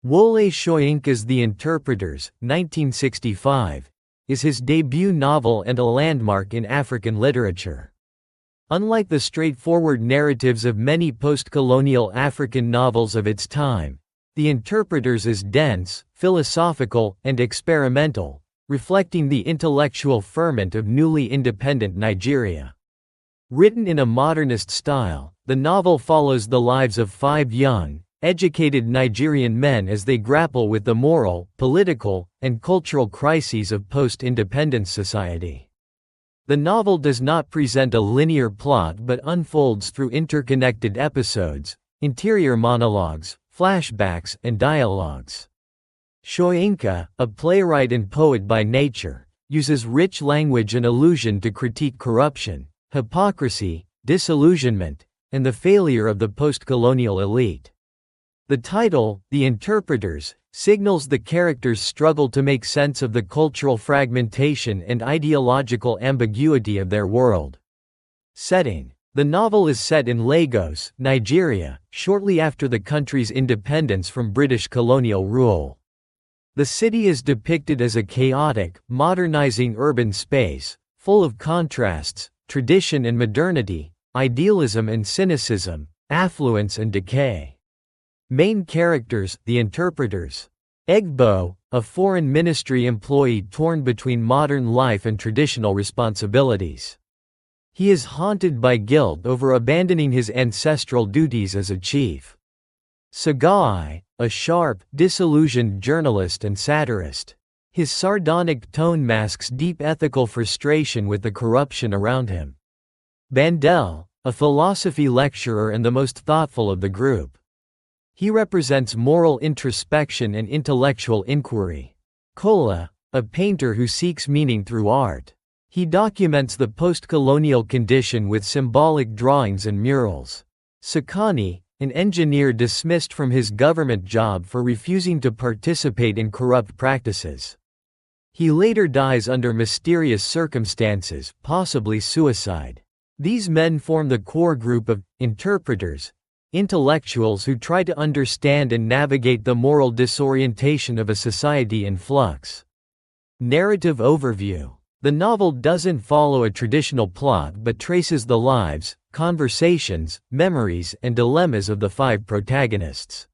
Wole Soyinka's The Interpreters, 1965, is his debut novel and a landmark in African literature. Unlike the straightforward narratives of many post-colonial African novels of its time, The Interpreters is dense, philosophical, and experimental, reflecting the intellectual ferment of newly independent Nigeria. Written in a modernist style, the novel follows the lives of 5 young, educated Nigerian men as they grapple with the moral, political, and cultural crises of post-independence society. The novel does not present a linear plot but unfolds through interconnected episodes, interior monologues, flashbacks, and dialogues. Soyinka, a playwright and poet by nature, uses rich language and allusion to critique corruption, hypocrisy, disillusionment, and the failure of the post-colonial elite. The title, The Interpreters, signals the characters' struggle to make sense of the cultural fragmentation and ideological ambiguity of their world. Setting: the novel is set in Lagos, Nigeria, shortly after the country's independence from British colonial rule. The city is depicted as a chaotic, modernizing urban space, full of contrasts, tradition and modernity, idealism and cynicism, affluence and decay. Main characters, the interpreters. Egbo, a foreign ministry employee torn between modern life and traditional responsibilities. He is haunted by guilt over abandoning his ancestral duties as a chief. Sagai, a sharp, disillusioned journalist and satirist. His sardonic tone masks deep ethical frustration with the corruption around him. Bandel, a philosophy lecturer and the most thoughtful of the group. He represents moral introspection and intellectual inquiry. Kola, a painter who seeks meaning through art. He documents the post-colonial condition with symbolic drawings and murals. Sakani, an engineer dismissed from his government job for refusing to participate in corrupt practices. He later dies under mysterious circumstances, possibly suicide. These men form the core group of interpreters, intellectuals who try to understand and navigate the moral disorientation of a society in flux. Narrative overview: the novel doesn't follow a traditional plot but traces the lives, conversations, memories, and dilemmas of the 5 protagonists.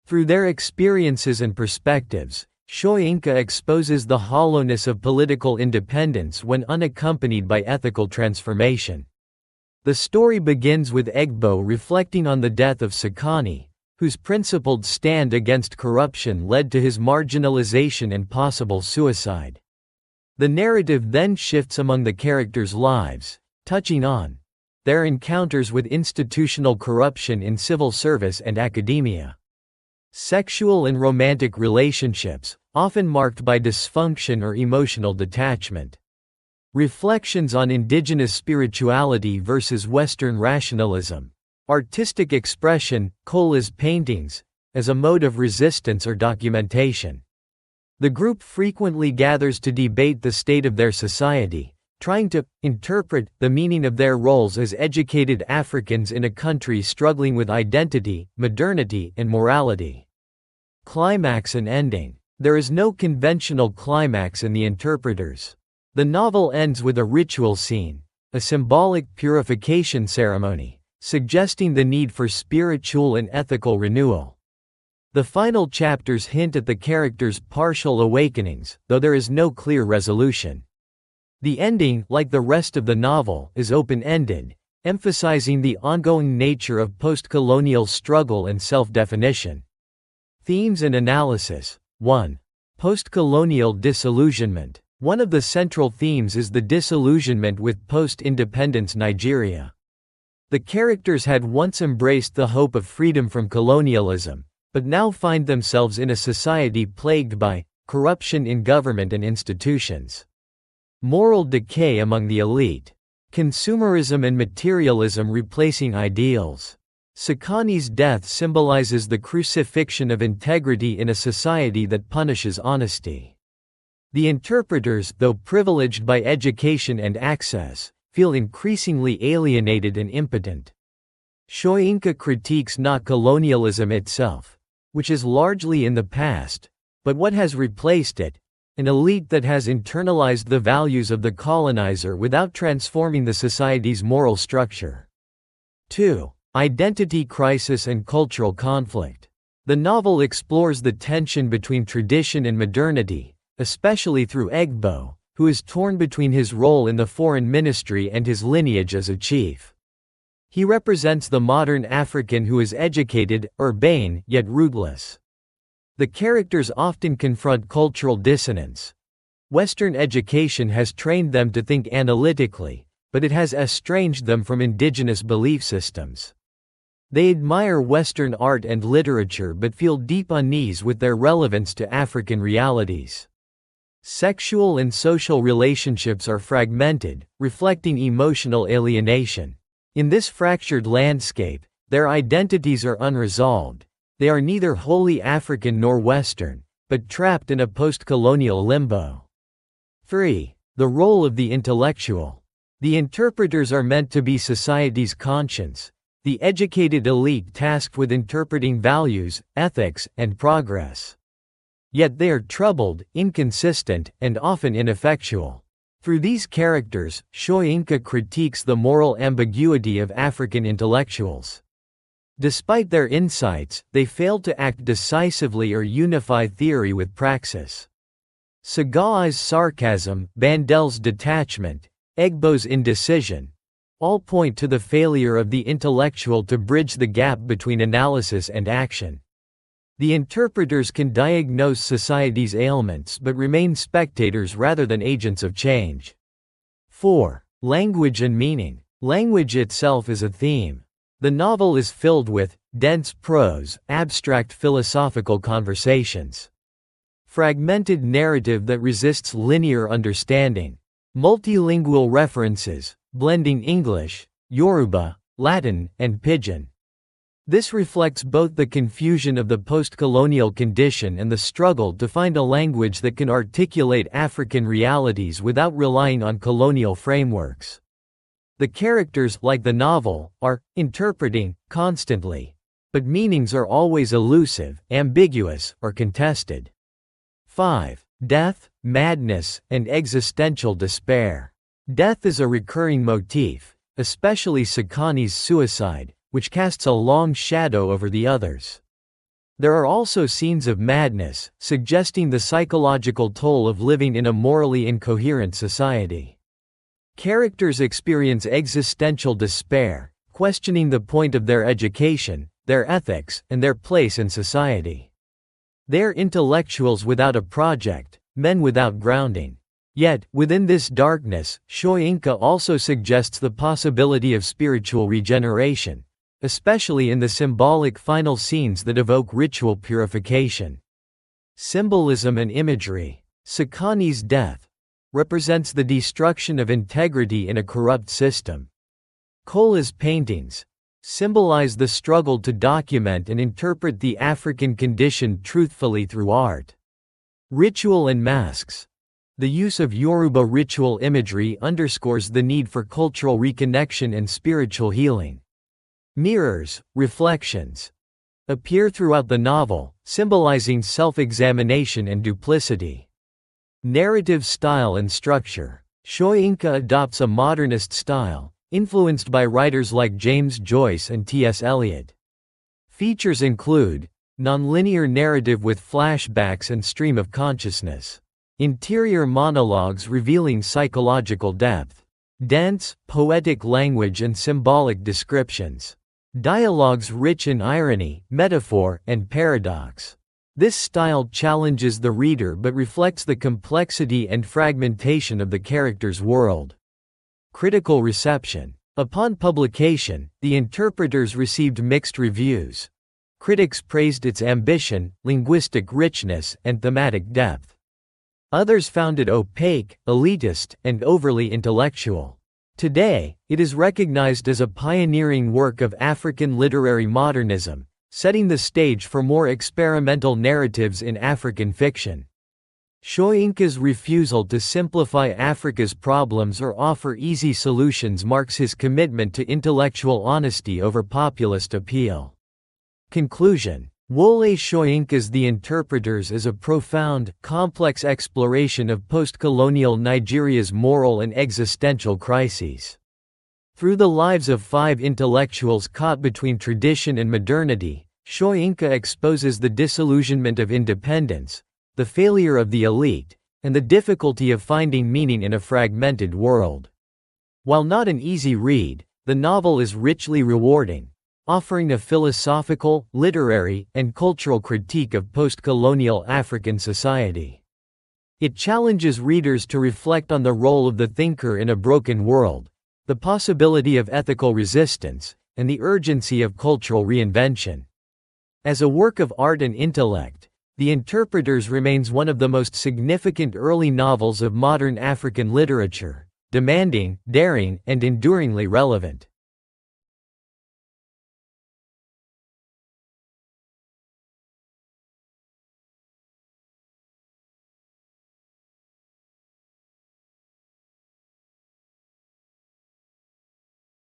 Through their experiences and perspectives, Soyinka exposes the hollowness of political independence when unaccompanied by ethical transformation. The story begins with Egbo reflecting on the death of Sakani, whose principled stand against corruption led to his marginalization and possible suicide. The narrative then shifts among the characters' lives, touching on their encounters with institutional corruption in civil service and academia. Sexual and romantic relationships, often marked by dysfunction or emotional detachment. Reflections on indigenous spirituality versus Western rationalism. Artistic expression, Kola's paintings, as a mode of resistance or documentation. The group frequently gathers to debate the state of their society, trying to interpret the meaning of their roles as educated Africans in a country struggling with identity, modernity, and morality. Climax and ending. There is no conventional climax in The Interpreters. The novel ends with a ritual scene, a symbolic purification ceremony, suggesting the need for spiritual and ethical renewal. The final chapters hint at the characters' partial awakenings, though there is no clear resolution. The ending, like the rest of the novel, is open-ended, emphasizing the ongoing nature of post-colonial struggle and self-definition. Themes and analysis. 1. Post-colonial disillusionment. One of the central themes is the disillusionment with post-independence Nigeria. The characters had once embraced the hope of freedom from colonialism, but now find themselves in a society plagued by corruption in government and institutions. Moral decay among the elite. Consumerism and materialism replacing ideals. Sakani's death symbolizes the crucifixion of integrity in a society that punishes honesty. The interpreters, though privileged by education and access, feel increasingly alienated and impotent. Soyinka critiques not colonialism itself, which is largely in the past, but what has replaced it? An elite that has internalized the values of the colonizer without transforming the society's moral structure. 2. Identity crisis and cultural conflict. The novel explores the tension between tradition and modernity, especially through Egbo, who is torn between his role in the foreign ministry and his lineage as a chief. He represents the modern African who is educated, urbane, yet rootless. The characters often confront cultural dissonance. Western education has trained them to think analytically, but it has estranged them from indigenous belief systems. They admire Western art and literature but feel deep unease with their relevance to African realities. Sexual and social relationships are fragmented, reflecting emotional alienation. In this fractured landscape, their identities are unresolved. They are neither wholly African nor Western, but trapped in a post-colonial limbo. 3. The role of the intellectual. The interpreters are meant to be society's conscience, the educated elite tasked with interpreting values, ethics, and progress. Yet they are troubled, inconsistent, and often ineffectual. Through these characters, Soyinka critiques the moral ambiguity of African intellectuals. Despite their insights, they fail to act decisively or unify theory with praxis. Sagai's sarcasm, Bandel's detachment, Egbo's indecision, all point to the failure of the intellectual to bridge the gap between analysis and action. The interpreters can diagnose society's ailments but remain spectators rather than agents of change. 4. Language and meaning. Language itself is a theme. The novel is filled with dense prose, abstract philosophical conversations. Fragmented narrative that resists linear understanding. Multilingual references, blending English, Yoruba, Latin, and Pidgin. This reflects both the confusion of the post-colonial condition and the struggle to find a language that can articulate African realities without relying on colonial frameworks. The characters, like the novel, are interpreting constantly, but meanings are always elusive, ambiguous, or contested. 5. Death, madness, and existential despair. Death is a recurring motif, especially Sekani's suicide, which casts a long shadow over the others. There are also scenes of madness, suggesting the psychological toll of living in a morally incoherent society. Characters experience existential despair, questioning the point of their education, their ethics, and their place in society. They are intellectuals without a project, men without grounding. Yet, within this darkness, Soyinka also suggests the possibility of spiritual regeneration, especially in the symbolic final scenes that evoke ritual purification. Symbolism and imagery. Sekani's death represents the destruction of integrity in a corrupt system. Kola's paintings symbolize the struggle to document and interpret the African condition truthfully through art. Ritual and masks. The use of Yoruba ritual imagery underscores the need for cultural reconnection and spiritual healing. Mirrors, reflections, appear throughout the novel, symbolizing self-examination and duplicity. Narrative style and structure. Soyinka adopts a modernist style, influenced by writers like James Joyce and T.S. Eliot. Features include nonlinear narrative with flashbacks and stream of consciousness. Interior monologues revealing psychological depth. Dense, poetic language and symbolic descriptions. Dialogues rich in irony, metaphor, and paradox. This style challenges the reader but reflects the complexity and fragmentation of the character's world. Critical reception. Upon publication, The Interpreters received mixed reviews. Critics praised its ambition, linguistic richness, and thematic depth. Others found it opaque, elitist, and overly intellectual. Today, it is recognized as a pioneering work of African literary modernism, setting the stage for more experimental narratives in African fiction. Soyinka's refusal to simplify Africa's problems or offer easy solutions marks his commitment to intellectual honesty over populist appeal. Conclusion. Wole Soyinka's The Interpreters is a profound, complex exploration of post-colonial Nigeria's moral and existential crises. Through the lives of 5 intellectuals caught between tradition and modernity, Soyinka exposes the disillusionment of independence, the failure of the elite, and the difficulty of finding meaning in a fragmented world. While not an easy read, the novel is richly rewarding, offering a philosophical, literary, and cultural critique of post-colonial African society. It challenges readers to reflect on the role of the thinker in a broken world, the possibility of ethical resistance, and the urgency of cultural reinvention. As a work of art and intellect, The Interpreters remains one of the most significant early novels of modern African literature, demanding, daring, and enduringly relevant.